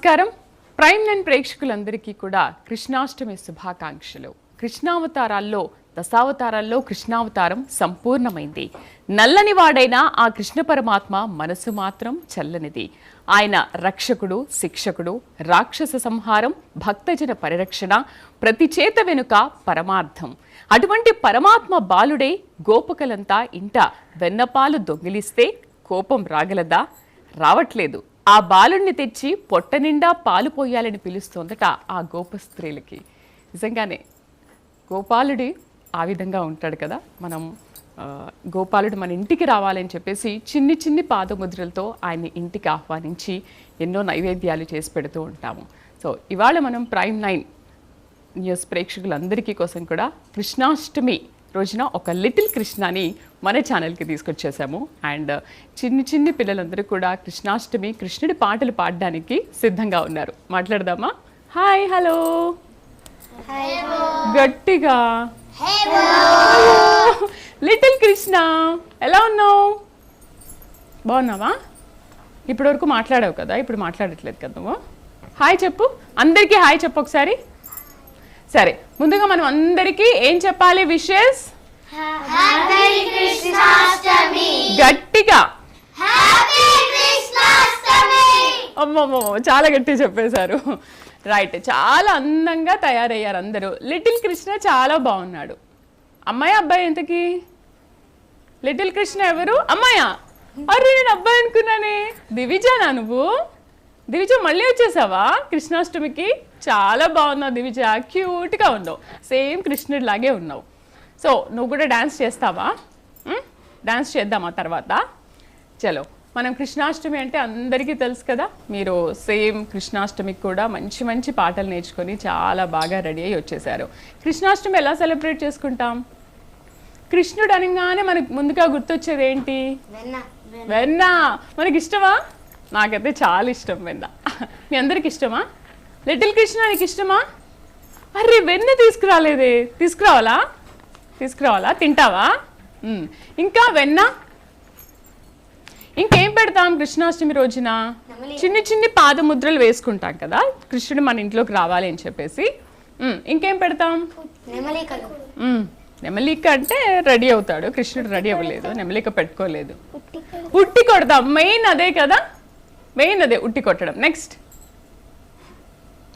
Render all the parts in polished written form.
నమస్కారం. Prime line ప్రేక్షకులందరికీ కూడా కృష్ణాష్టమి శుభాకాంక్షలు. కృష్ణావతారాల్లో దశావతారాల్లో కృష్ణావతారం సంపూర్ణమైంది. నల్లని వాడైన ఆ కృష్ణ పరమాత్మ మనసు మాత్రం చల్లనిది. ఆయన రక్షకుడు, శిక్షకుడు, రాక్షస సంహారం, భక్తజన పరిరక్షణ, ప్రతి చేత వెనుక పరమార్థం. అటువంటి పరమాత్మ బాలుడే గోపికలంతా ఇంట వెన్నపాలు దొంగిలిస్తే కోపం రాగలదా? రావట్లేదు. ఆ బాలుణ్ణి తెచ్చి పొట్ట నిండా పాలు పోయాలని పిలుస్తోందట ఆ గోప స్త్రీలకి. నిజంగానే గోపాలుడి ఆ విధంగా ఉంటాడు కదా. మనం గోపాలుడు మన ఇంటికి రావాలని చెప్పేసి చిన్ని చిన్ని పాదముద్రలతో ఆయన్ని ఇంటికి ఆహ్వానించి ఎన్నో నైవేద్యాలు చేసి పెడుతూ ఉంటాము. సో ఇవాళ మనం ప్రైమ్ 9 న్యూస్ ప్రేక్షకులందరికీ కోసం కూడా కృష్ణాష్టమి రోజున ఒక లిటిల్ కృష్ణని మన ఛానల్కి తీసుకొచ్చేసాము. అండ్ చిన్ని చిన్ని పిల్లలందరూ కూడా కృష్ణాష్టమి కృష్ణుడి పాటలు పాడడానికి సిద్ధంగా ఉన్నారు. మాట్లాడదామా? హాయ్, హలో, గట్టిగా లిటిల్ కృష్ణ, ఎలా ఉన్నావు? బాగున్నావా? ఇప్పటివరకు మాట్లాడావు కదా, ఇప్పుడు మాట్లాడట్లేదు కదా నువ్వు. హాయ్ చెప్పు, అందరికీ హాయ్ చెప్పు ఒకసారి. సరే, ముందుగా మనం అందరికీ ఏం చెప్పాలి? విషెస్. గట్టిగా అమ్మమ్మో, చాలా గట్టిగా చెప్పేశారు. రైట్, చాలా అందంగా తయారయ్యారు అందరూ. లిటిల్ కృష్ణ చాలా బాగున్నాడు. అమ్మాయి అబ్బాయి ఎంతకి? లిటిల్ కృష్ణ ఎవరు? అమ్మాయా? అరే, నేను అబ్బాయి అనుకున్నానే. దివిజానా నువ్వు? దివిజ మళ్ళీ వచ్చేసావా కృష్ణాష్టమికి? చాలా బాగున్నావు దివిజ, క్యూట్గా ఉన్నావు, సేమ్ కృష్ణుడి లాగే ఉన్నావు. సో నువ్వు కూడా డ్యాన్స్ చేస్తావా? డ్యాన్స్ చేద్దామా తర్వాత? చలో, మనం కృష్ణాష్టమి అంటే అందరికీ తెలుసు కదా. మీరు సేమ్ కృష్ణాష్టమికి కూడా మంచి మంచి పాటలు నేర్చుకొని చాలా బాగా రెడీ అయ్యి వచ్చేసారు. కృష్ణాష్టమి ఎలా సెలబ్రేట్ చేసుకుంటాం? కృష్ణుడు అనగానే మనకు ముందుగా గుర్తొచ్చేది ఏంటి? వెన్న. మనకి ఇష్టమా? నాకైతే చాలా ఇష్టం వెన్న. మీ అందరికి ఇష్టమా? లిటిల్ కృష్ణ నీకు ఇష్టమా? అరే, వెన్న తీసుకురాలేదే. తీసుకురావాలా? తింటావా? ఇంకా వెన్న. ఇంకేం పెడతాం కృష్ణాష్టమి రోజున? చిన్ని చిన్ని పాదముద్రలు వేసుకుంటాం కదా కృష్ణుడు మన ఇంట్లోకి రావాలి అని చెప్పేసి. ఇంకేం పెడతాం? నెమలిక అంటే రెడీ అవుతాడు కృష్ణుడు. రెడీ అవ్వలేదు, నెమలిక పెట్టుకోలేదు. ఉట్టి కొడతాం, మెయిన్ అదే కదా, మెయిన్ అదే ఉట్టి కొట్టడం. నెక్స్ట్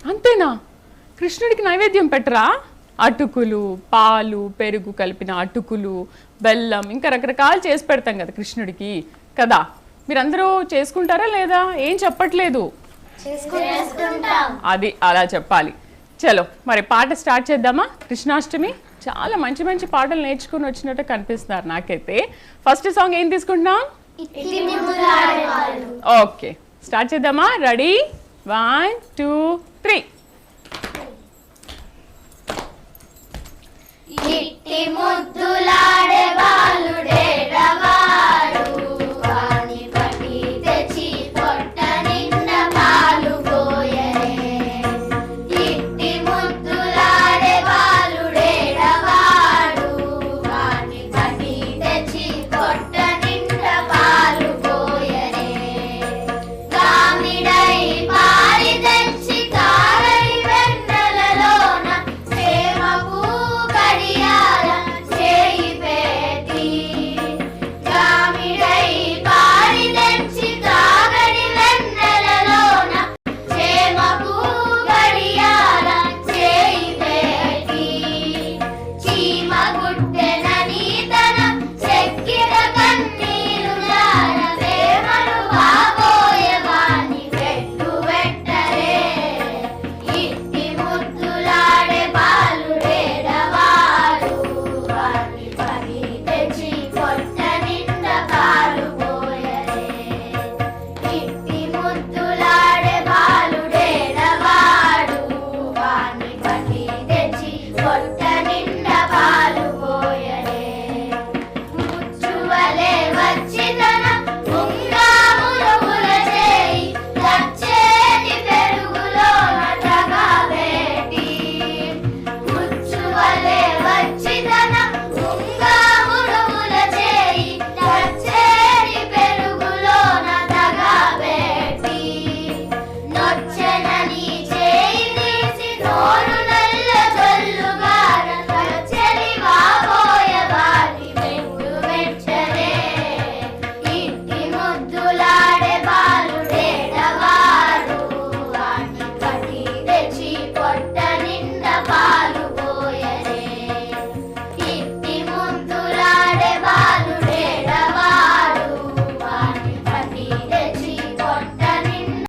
అంతేనా? కృష్ణుడికి నైవేద్యం పెట్టరా? అటుకులు, పాలు, పెరుగు కలిపిన అటుకులు, బెల్లం, ఇంకా రకరకాలు చేసి పెడతాం కదా కృష్ణుడికి కదా. మీరందరూ చేసుకుంటారా లేదా? ఏం చెప్పట్లేదు. అది అలా చెప్పాలి. చలో, మరి పాట స్టార్ట్ చేద్దామా? కృష్ణాష్టమి చాలా మంచి మంచి పాటలు నేర్చుకుని వచ్చినట్టు కనిపిస్తున్నారు నాకైతే. ఫస్ట్ సాంగ్ ఏం తీసుకుంటున్నాం? ఓకే, స్టార్ట్ చేద్దామా? రెడీ, 1 2 3.